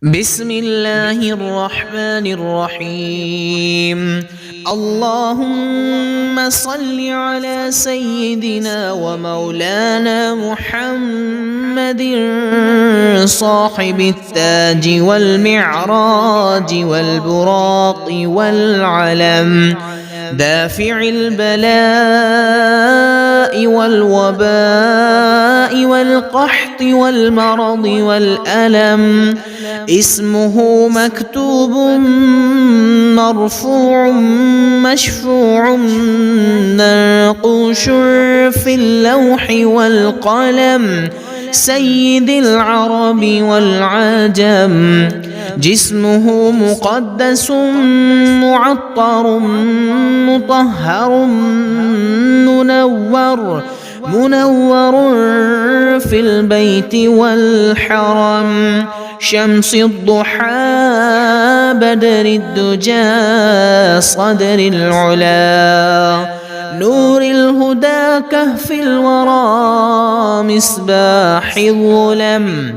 بسم الله الرحمن الرحيم. اللهم صل على سيدنا ومولانا محمد صاحب التاج والمعراج والبراق والعلم، دافع البلاء والوباء والقحط والمرض والألم، اسمه مكتوب مرفوع مشفوع منقوش في اللوح والقلم، سيد العرب والعجم، جسمه مقدس معطر مطهر منور في البيت والحرم، شمس الضحى بدر الدجى صدر العلا، نور الهدى كهف الورى مصباح الظلم،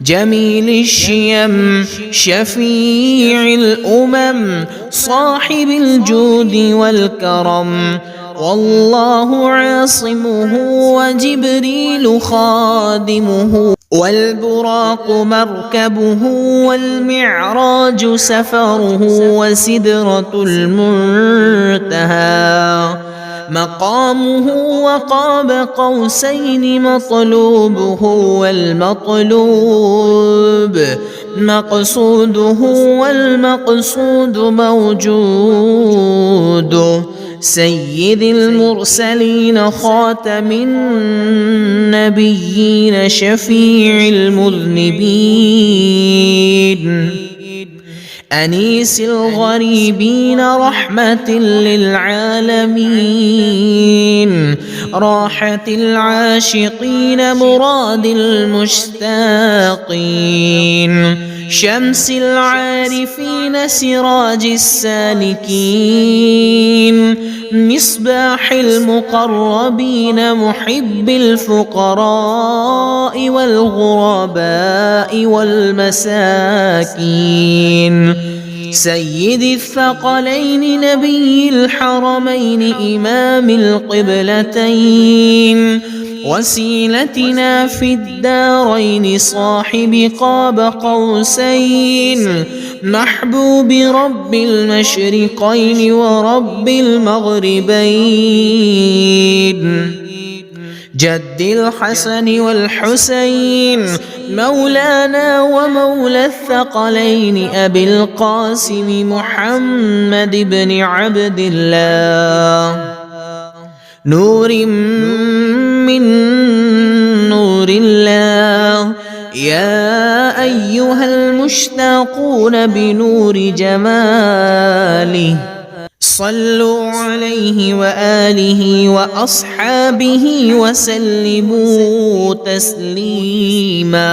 جميل الشيم شفيع الأمم، صاحب الجود والكرم، والله عاصمه وجبريل خادمه، والبراق مركبه والمعراج سفره، وسدرة المنتهى مقامه، وقاب قوسين مطلوبه، والمطلوب مقصوده، والمقصود موجود، سيد المرسلين خاتم النبيين شفيع المذنبين، أنيس الغريبين رحمة للعالمين، راحة العاشقين مراد المشتاقين، شمس العارفين سراج السالكين، مصباح المقربين محب الفقراء والغرباء والمساكين، سيد الثقلين نبي الحرمين إمام القبلتين، وسيلتنا في الدارين صاحب قاب قوسين، محبوب رب المشرقين ورب المغربين، جد الحسن والحسين مولانا ومولى الثقلين أبي القاسم محمد بن عبد الله، نور من نور الله، يا أيها المشتاقون بنور جماله، صلوا عليه وآله وأصحابه وسلموا تسليما.